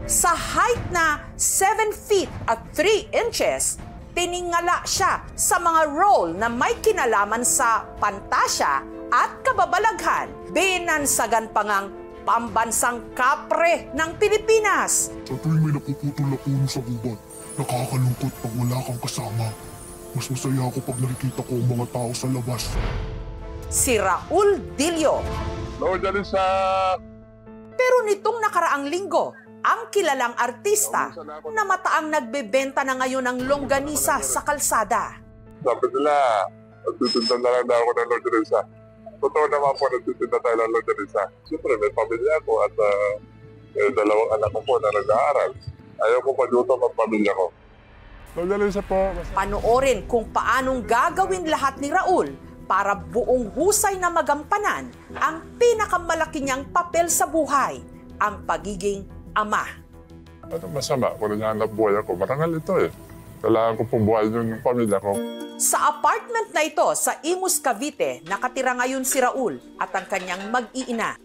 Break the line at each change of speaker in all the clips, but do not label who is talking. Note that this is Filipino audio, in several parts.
Sa height na 7 feet at 3 inches, tiningala siya sa mga role na may kinalaman sa pantasya at kababalaghan. Binansagan pa ngang pambansang kapre ng Pilipinas.
Sa tuwing may napuputol na puno sa gubat, nakakalungkot pag wala kang kasama. Mas masaya ako pag nakikita ko ang mga tao sa labas.
Si Raul Dilio. Pero nitong nakaraang linggo, ang kilalang artista na mataang nagbebenta na ngayon ng longganisa sa kalsada.
Sabi nila, nagtitinda na lang daw ako ng longganisa. Totoo naman po, nagtitinda tayo ng longganisa. Siyempre, may pamilya ko at dalawang anak ko po na nag-aaral. Ayaw ko magluto ng pamilya ko. Longganisa po.
Panoorin kung paanong gagawin lahat ni Raul para buong husay na magampanan ang pinakamalaki niyang papel sa buhay, ang pagiging ama.
Ano masama kung naghahanap buhay ako? Marangal ito eh. Kailangan ko pong buhay yung pamilya ko.
Sa apartment na ito sa Imus, Cavite, nakatira ngayon si Raul at ang kanyang mag-iina.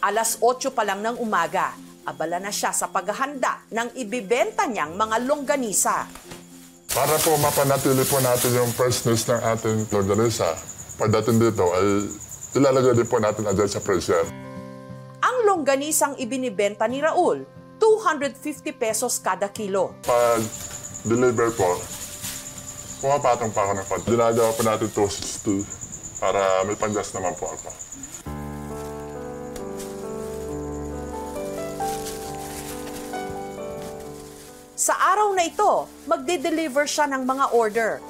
Alas 8 pa lang ng umaga, abala na siya sa paghahanda ng ibibenta niyang mga longganisa.
Para po mapanatili po natin yung freshness ng ating longganisa, pagdating dito ay ilalagay din po natin agad sa freezer.
Ang longganisang ibinibenta ni Raul, 250 pesos kada kilo.
Pag deliver po, pumapatong pa ako ng konti. Ginagawa po natin 260 para may panggas naman po ako.
Sa araw na ito, magde-deliver siya ng mga order.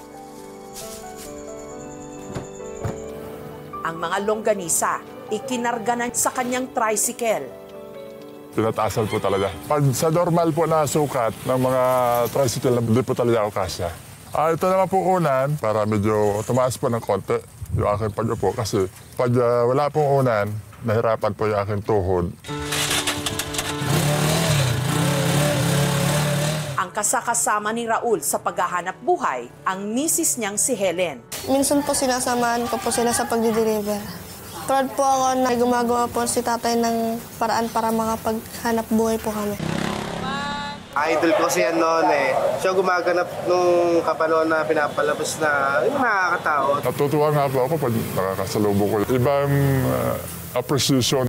Ang mga longganisa, ikinarga na sa kanyang tricycle.
Pinataasan po talaga. Pag sa normal po na sukat ng mga tricycle, hindi po talaga ako kasya. Ito naman po unan, para medyo tumaas po ng konti yung aking pag-upo. Kasi pag wala pong unan, nahirapan po yung aking tuhod.
Ang kasakasama ni Raul sa paghahanap buhay, ang misis niyang si Helen.
Minsan po sinasamahan ko po sila sa pagdi-deliver. Proud po ako na gumagawa po si tatay ng paraan para makapaghanap buhay po kami.
Idol ko siya noon eh. Siya gumaganap nung kapanoon na pinapalabas na yung nakakatao.
Natutuwa nga po ako pag nakakasalubong ko. Ibang appreciation.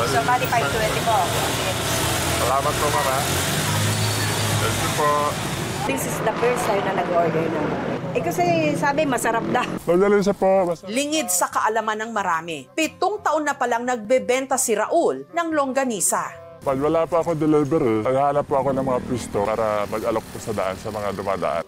So, bali 520 po.
Salamat po, mama. Thank you po.
This is the first time na nag-order na. Kasi sabi, masarap daw.
Longganisa po.
Lingid sa kaalaman ng marami, 7 taon na palang nagbebenta si Raul ng longganisa.
Pag wala pa ako delivery, naghahanap po ako ng mga pisto para mag-alok po sa daan sa mga dumadaan.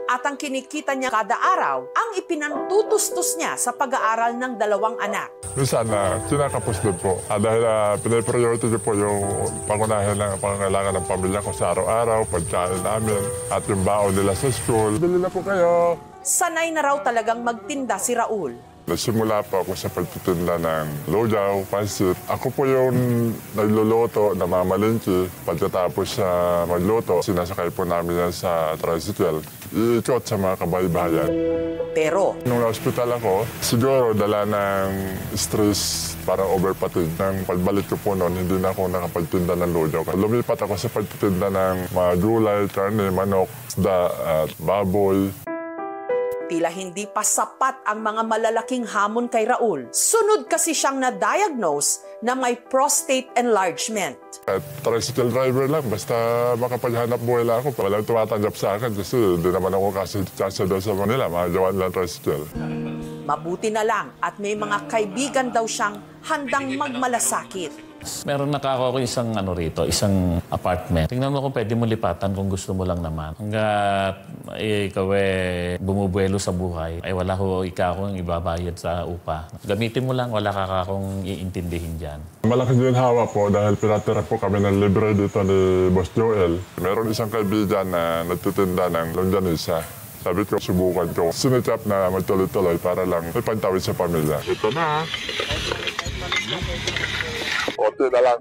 At ang kinikita niya kada araw, ang ipinantutustos niya sa pag-aaral ng 2 anak.
Minsan kinakapos din po. Dahil pinapriority ko po yung pangunahin ng pangangailangan ng pamilya ko sa araw-araw, pagkain namin, at yung baon nila sa school. Bili na po kayo!
Sanay na raw talagang magtinda si Raul.
Nagsimula po ako sa pagtitinda ng lugaw, pansit. Ako po yung nagluluto, namamalingki. Pagkatapos sa magluto, sinasakay po namin yan sa tricycle. Iikot sa mga kabaybayan.
Pero
nung hospital ako, siguro dala ng stress, parang overfatigue. Nang pagbalik ko po noon, hindi na ako nakapagtinda ng lugaw. Lumipat ako sa pagtitinda ng mga gulay, karne, manok, isda at baboy.
tila hindi pa sapat ang mga malalaking hamon kay Raul. Sunod kasi siyang na-diagnose na may prostate enlargement.
Tricycle driver lang, basta makapaghanap buhay lang ako. Walang tumatanggap sa akin kasi hindi naman ako kasi doon sa Manila, mga gawan lang tricycle.
Mabuti na lang at may mga kaibigan daw siyang handang magmalasakit.
Meron nakakuha ko isang apartment. Tingnan mo kung pwede mo lipatan kung gusto mo lang naman. Hanggat ikaw bumubuelo sa buhay, ay wala ko ikakong ibabayad sa upa. Gamitin mo lang, wala kakakong iintindihin dyan.
Malaki din hawa po dahil pinatira po kami ng libre dito ni Boss Joel. Meron isang kaibigan na nagtitinda ng longganisa. Sabi ko, subukan ko. Sinitap na magtuloy-tuloy para lang may pagtawid sa pamilya. Ito na. Konti na lang.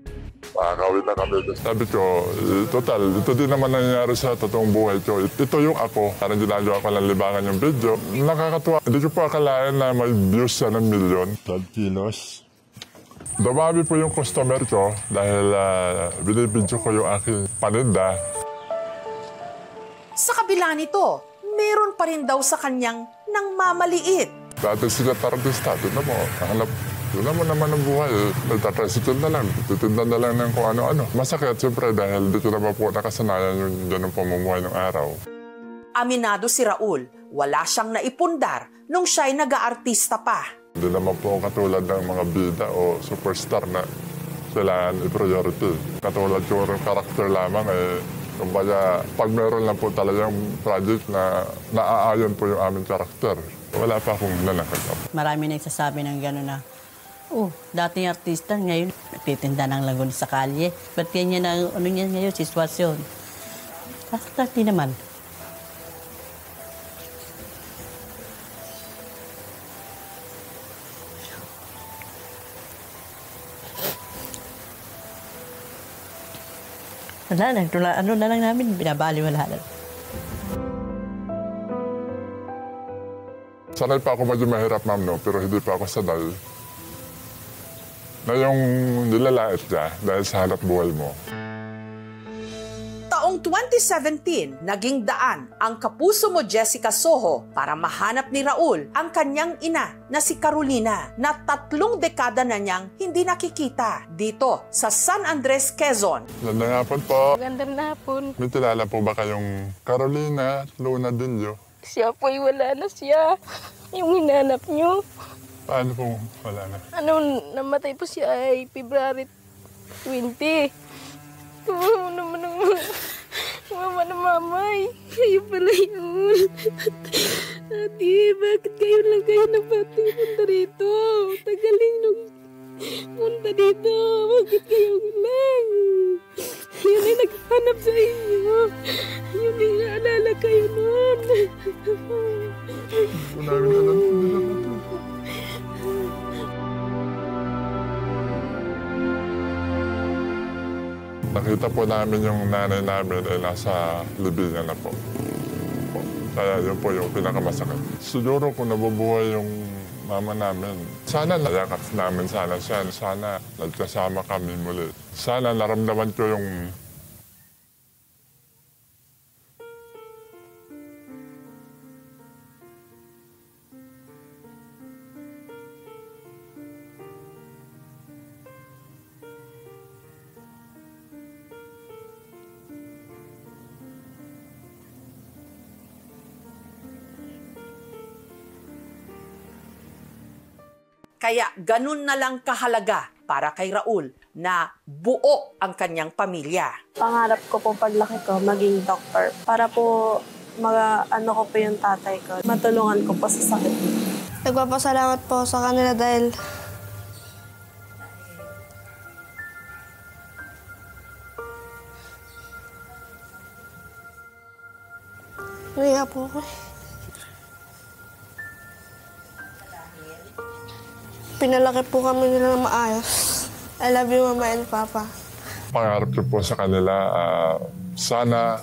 makakawin na kami. Sabi ko, total, ito din naman nangyayari sa totoong buhay ko. Ito yung ako. Parang ginagawa ko lang libangan yung video. Nakakatuwa. Hindi ko po akalain na may views siya ng milyon. 12 kilos. Dumami po yung customer ko dahil binibidyo ko yung aking paninda.
Sa kabila nito, meron pa rin daw sa kanyang nang mamaliit.
Dati sila tarantista, doon na po. Doon naman ang buhay. Nagtatricycle na lang, titindan na lang ng kung ano-ano. Masakit siyempre dahil dito naman po nakasanayan yung ganun pamumuhay ng araw.
Aminado si Raul, wala siyang naipundar nung siya'y nag-aartista pa.
Hindi naman po katulad ng mga bida o superstar na kailangan i-priority. Katulad ko rin karakter lamang kumbaga, pag meron lang po talagang project na naaayon po yung aming karakter, wala pa akong nanakagap.
Marami nagsasabi ng gano'n na, dating artista, ngayon nagtitinda ng lagun sa kalye. Ba't ganyan na ano niya ngayon, sitwasyon? Dati naman. Wala na, ano na lang namin, binabaliwala na.
Sanay pa ako medyo mahirap, ma'am, no? Pero hindi pa ako sanay na yung nilalait niya dahil sa hanap buhay mo.
Taong 2017, naging daan ang Kapuso Mo Jessica Soho para mahanap ni Raul ang kanyang ina na si Carolina na 3 dekada na niyang hindi nakikita dito sa San Andres, Quezon.
Magandang hapon po.
Magandang hapon.
May kilala po ba kayong Carolina Luna Dillo?
Siya po'y wala na siya. Yung hinanap niyo.
Paano po wala na?
Namatay po siya ay February 20. Mama naman ang mama na mamay. Kayo pala yun. Ate, bakit kayo lang kayo nabati punta rito? Tagaling nung punta dito. Bakit kayo lang? Yun ay naghanap sa inyo. Yun ay naalala kayo nun.
Kung namin alam po nila po ito. Nakita po namin yung nanay namin ay nasa libingan na po. Kaya yun po yung pinakamasakit. Siguro kung nabubuhay yung mama namin, sana nayakap namin sana siya. Sana nagkasama kami muli. Sana naramdaman ko yung
Kaya ganun na lang kahalaga para kay Raul na buo ang kanyang pamilya.
Pangarap ko po paglaki ko, maging doktor. Para po ano ko po yung tatay ko. Matulungan ko po sa sakit. Nagpapasalamat po sa kanila dahil naiya po ako. Pinalaki po kami nila na maayos. I love you, Mama and Papa.
pangarap ko po sa kanila, sana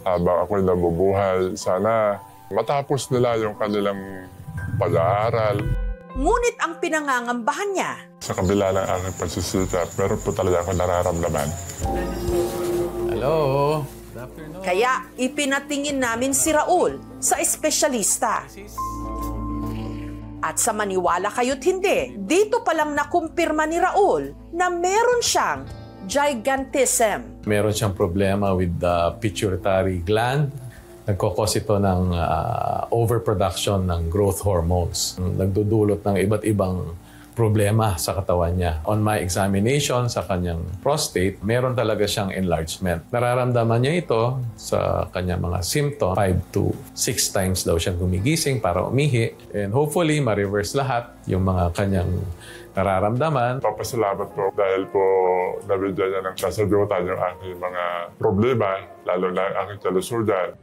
habang ako'y nabubuhay, sana matapos nila yung kanilang pag-aaral.
Ngunit ang pinangangambahan niya,
Sa kabila ng aking pagsisikap, meron po talaga ako nararamdaman.
Hello.
kaya ipinatingin namin si Raul sa espesyalista. At sa maniwala kayo't hindi, dito palang nakumpirma ni Raul na meron siyang gigantism.
Meron siyang problema with the pituitary gland. Nagkokos ito ng overproduction ng growth hormones. Nagdudulot ng iba't ibang problema sa katawan niya. On my examination sa kanyang prostate, meron talaga siyang enlargement. Nararamdaman niya ito sa kanyang mga symptoms. 5 to 6 times daw siyang gumigising para umihi. And hopefully, ma-reverse lahat yung mga kanyang nararamdaman.
Papasalamat po dahil po nabigyan niya ng kasagutan yung aking mga problema, lalo na ang aking kalusugan.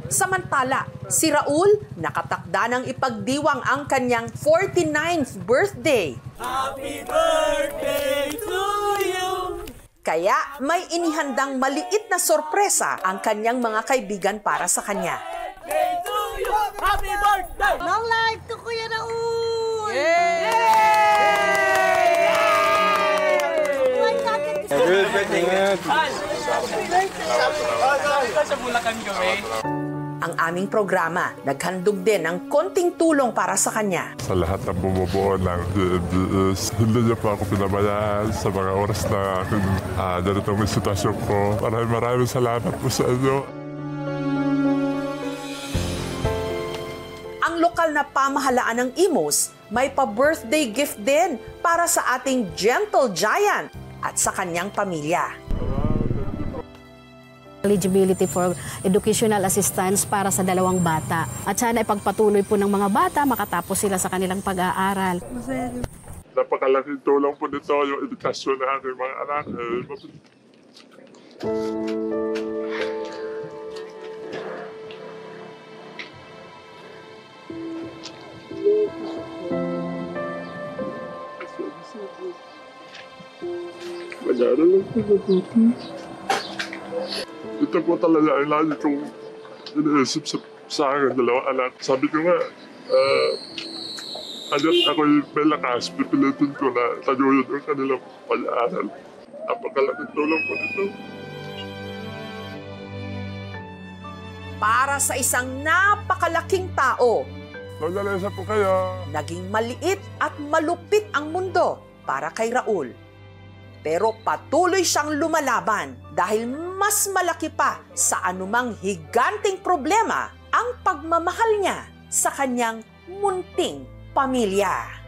Samantala, si Raul nakatakda ng ipagdiwang ang kanyang 49th birthday. Happy birthday to you! Kaya may inihandang maliit na sorpresa ang kanyang mga kaibigan para sa kanya.
Happy birthday!
Long life to Kuya Raul!
Ang aming programa naghandog din ng konting tulong para sa kanya.
Sa lahat ng bumubuo ng DMDS, hindi niyo po ako pinabayaan sa mga oras na ganito may sitwasyon ko. Maraming salamat po sa inyo.
Ang lokal na pamahalaan ng Imus may pa-birthday gift din para sa ating gentle giant at sa kanyang pamilya.
Eligibility for educational assistance para sa 2 bata. At sana ipagpatuloy po ng mga bata, makatapos sila sa kanilang pag-aaral.
Napakalaking tulong po nito yung edukasyon ng aking mga anak. Mag-aaral lang po mabuti. Ito po talaga ang lagi kong iniisip sa aking 2 anak. Sabi ko nga, ako'y may lakas, pipilitin ko na taguyod ang kanilang pag-aaral. Napakalaking tulong po nito.
Para sa isang napakalaking tao,
Naglalesa po kayo.
naging maliit at malupit ang mundo para kay Raul. Pero patuloy siyang lumalaban dahil mas malaki pa sa anumang higanting problema ang pagmamahal niya sa kanyang munting pamilya.